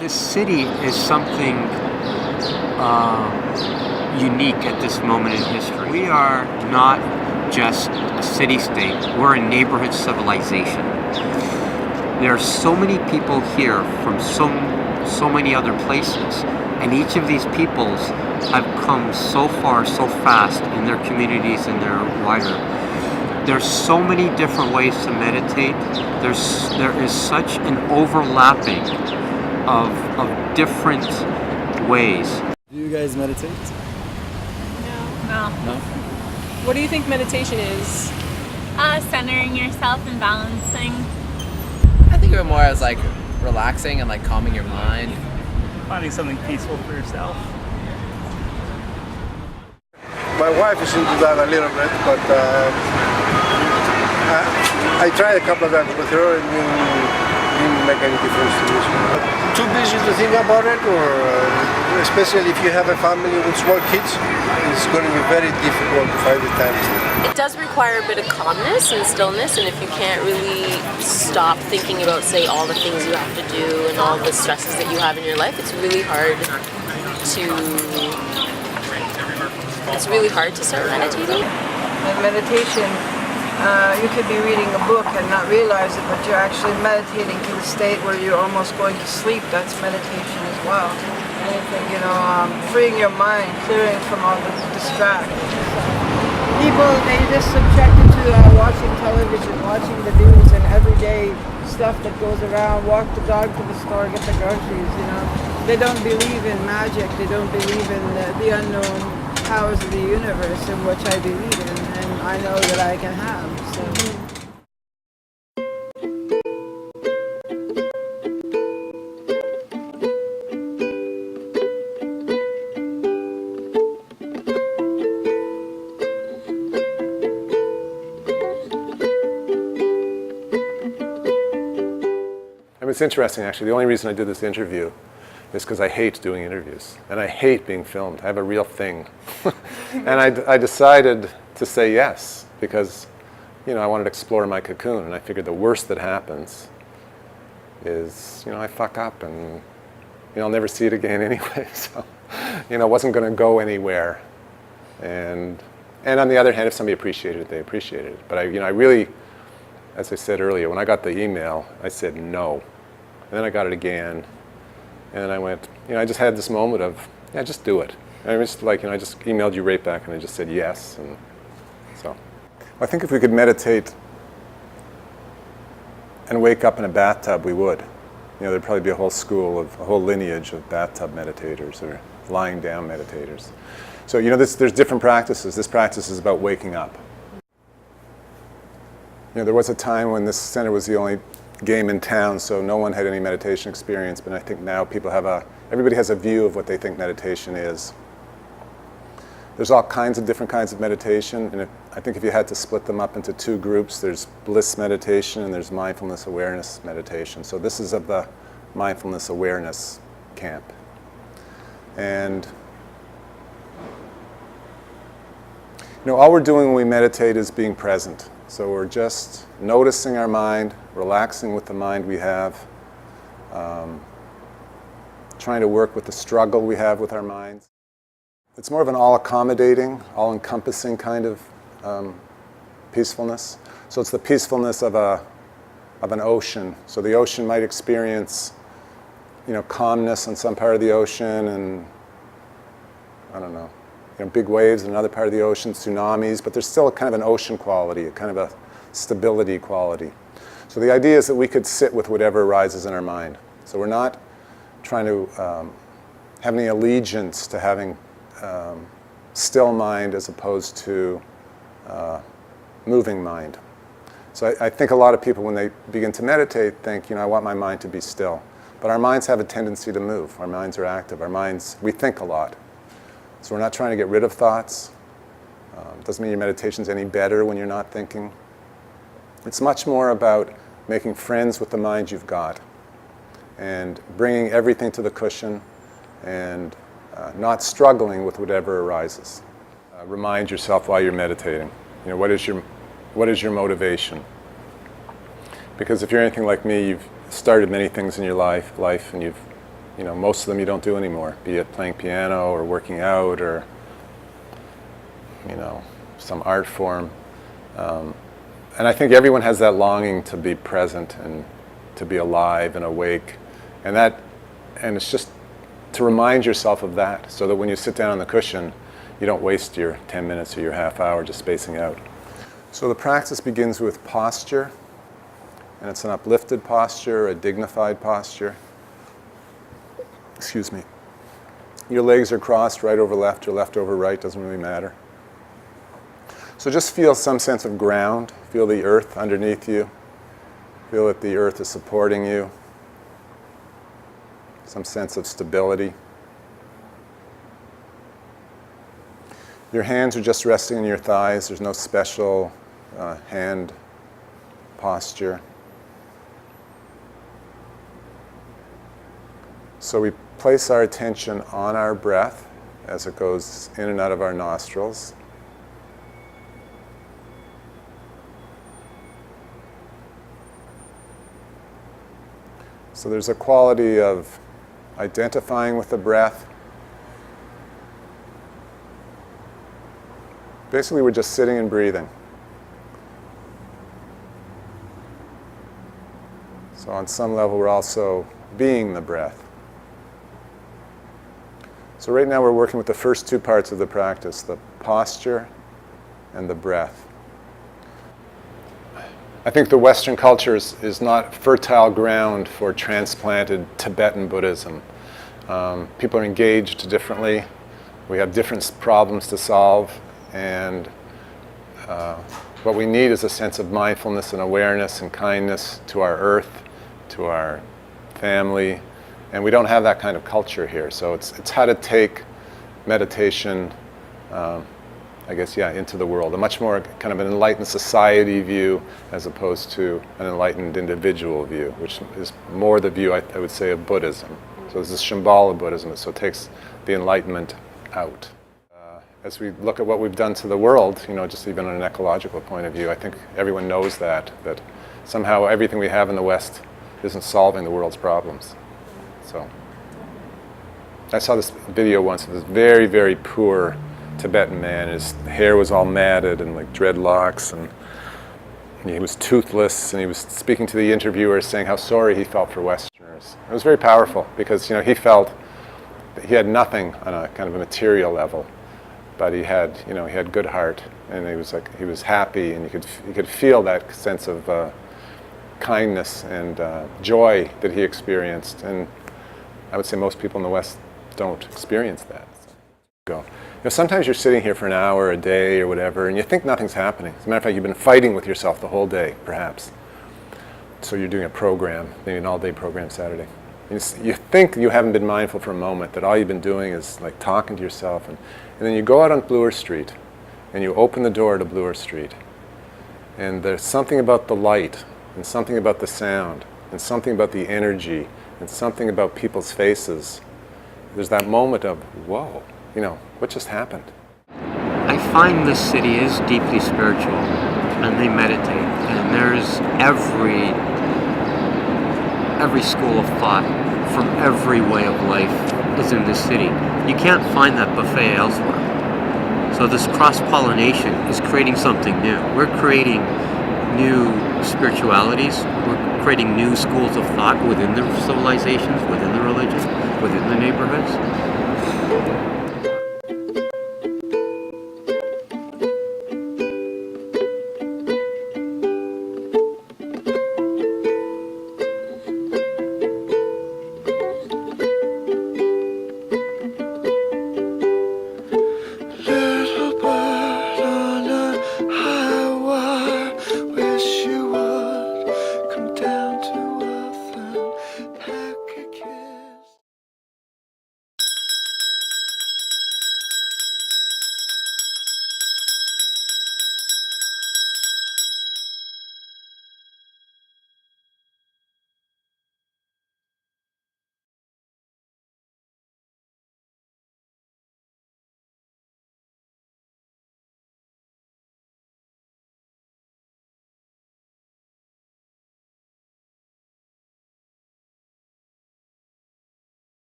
This city is something unique at this moment in history. We are not just a city-state, we're a neighborhood civilization. There are so many people here from so many other places, and each of these peoples have come so far, so fast in their communities and their wider. There's so many different ways to meditate. There is such an overlapping of different ways. Do you guys meditate? No. No? What do you think meditation is? Centering yourself and balancing. I think of it more as like relaxing and like calming your mind. Finding something peaceful for yourself. My wife is into that a little bit, but I tried a couple of times with her and didn't make any difference to me. Too busy to think about it, or especially if you have a family with small kids, it's going to be very difficult to find the time. It does require a bit of calmness and stillness, and if you can't really stop thinking about, say, all the things you have to do and all the stresses that you have in your life, it's really hard to start meditating. In meditation, you could be reading a book and not realize it, but you're actually meditating to the state where you're almost going to sleep. That's meditation as well. Anything, freeing your mind, clearing from all the distractions. People, they just subjected to watching television, watching the news and everyday stuff that goes around, walk the dog to the store, get the groceries, They don't believe in magic, they don't believe in the unknown powers of the universe, in which I believe in, and I know that I can have. So. It's interesting, actually. The only reason I did this interview is because I hate doing interviews, and I hate being filmed. I have a real thing. And I decided to say yes because, I wanted to explore my cocoon, and I figured the worst that happens is, I fuck up, and, I'll never see it again anyway. So, it wasn't going to go anywhere. And on the other hand, if somebody appreciated it, they appreciated it. But I really, as I said earlier, when I got the email, I said no. And then I got it again, and I went, I just had this moment of, just do it. And I was just I just emailed you right back, and I just said yes, and so. I think if we could meditate and wake up in a bathtub, we would. There'd probably be a whole lineage of bathtub meditators or lying down meditators. So, there's different practices. This practice is about waking up. There was a time when this center was the only game in town, so no one had any meditation experience, but I think now everybody has a view of what they think meditation is. There's all kinds of different kinds of meditation, and I think if you had to split them up into two groups, there's bliss meditation and there's mindfulness awareness meditation. So this is of the mindfulness awareness camp. And all we're doing when we meditate is being present. So we're just noticing our mind, relaxing with the mind we have, trying to work with the struggle we have with our minds. It's more of an all-accommodating, all-encompassing kind of peacefulness. So it's the peacefulness of an ocean. So the ocean might experience, calmness in some part of the ocean, and I don't know. Big waves in another part of the ocean, tsunamis, but there's still a kind of an ocean quality, a kind of a stability quality. So the idea is that we could sit with whatever arises in our mind. So we're not trying to have any allegiance to having still mind as opposed to moving mind. So I think a lot of people, when they begin to meditate, think, I want my mind to be still. But our minds have a tendency to move. Our minds are active. We think a lot. So we're not trying to get rid of thoughts. Doesn't mean your meditation's any better when you're not thinking. It's much more about making friends with the mind you've got and bringing everything to the cushion and not struggling with whatever arises. Remind yourself while you're meditating, what is your motivation? Because if you're anything like me, you've started many things in your life and you've most of them you don't do anymore, be it playing piano or working out or, some art form. And I think everyone has that longing to be present and to be alive and awake. And it's just to remind yourself of that so that when you sit down on the cushion, you don't waste your 10 minutes or your half hour just spacing out. So the practice begins with posture, and it's an uplifted posture, a dignified posture. Excuse me. Your legs are crossed right over left or left over right, doesn't really matter. So just feel some sense of ground. Feel the earth underneath you. Feel that the earth is supporting you. Some sense of stability. Your hands are just resting on your thighs. There's no special hand posture. So we place our attention on our breath as it goes in and out of our nostrils. So there's a quality of identifying with the breath. Basically, we're just sitting and breathing. So on some level, we're also being the breath. So right now, we're working with the first two parts of the practice, the posture and the breath. I think the Western culture is not fertile ground for transplanted Tibetan Buddhism. People are engaged differently. We have different problems to solve. And what we need is a sense of mindfulness and awareness and kindness to our earth, to our family. And we don't have that kind of culture here. So it's how to take meditation into the world. A much more kind of an enlightened society view as opposed to an enlightened individual view, which is more the view, I would say, of Buddhism. So this is Shambhala Buddhism, so it takes the enlightenment out. As we look at what we've done to the world, just even on an ecological point of view, I think everyone knows that somehow everything we have in the West isn't solving the world's problems. So I saw this video once of this very, very poor Tibetan man. His hair was all matted and like dreadlocks, and he was toothless, and he was speaking to the interviewer saying how sorry he felt for Westerners. It was very powerful because he felt that he had nothing on a kind of a material level, but he had good heart, and he was happy, and you could feel that sense of kindness and joy that he experienced. And I would say most people in the West don't experience that. Sometimes you're sitting here for an hour, a day, or whatever, and you think nothing's happening. As a matter of fact, you've been fighting with yourself the whole day, perhaps. So you're doing a program, maybe an all-day program Saturday. You think you haven't been mindful for a moment, that all you've been doing is like talking to yourself, and then you go out on Bloor Street, and you open the door to Bloor Street, and there's something about the light, and something about the sound, and something about the energy, and something about people's faces. There's that moment of, whoa, what just happened? I find this city is deeply spiritual, and they meditate, and there's every school of thought from every way of life is in this city. You can't find that buffet elsewhere. So this cross-pollination is creating something new. We're creating new spiritualities. We're creating new schools of thought within the civilizations, within the religion, within the neighborhoods.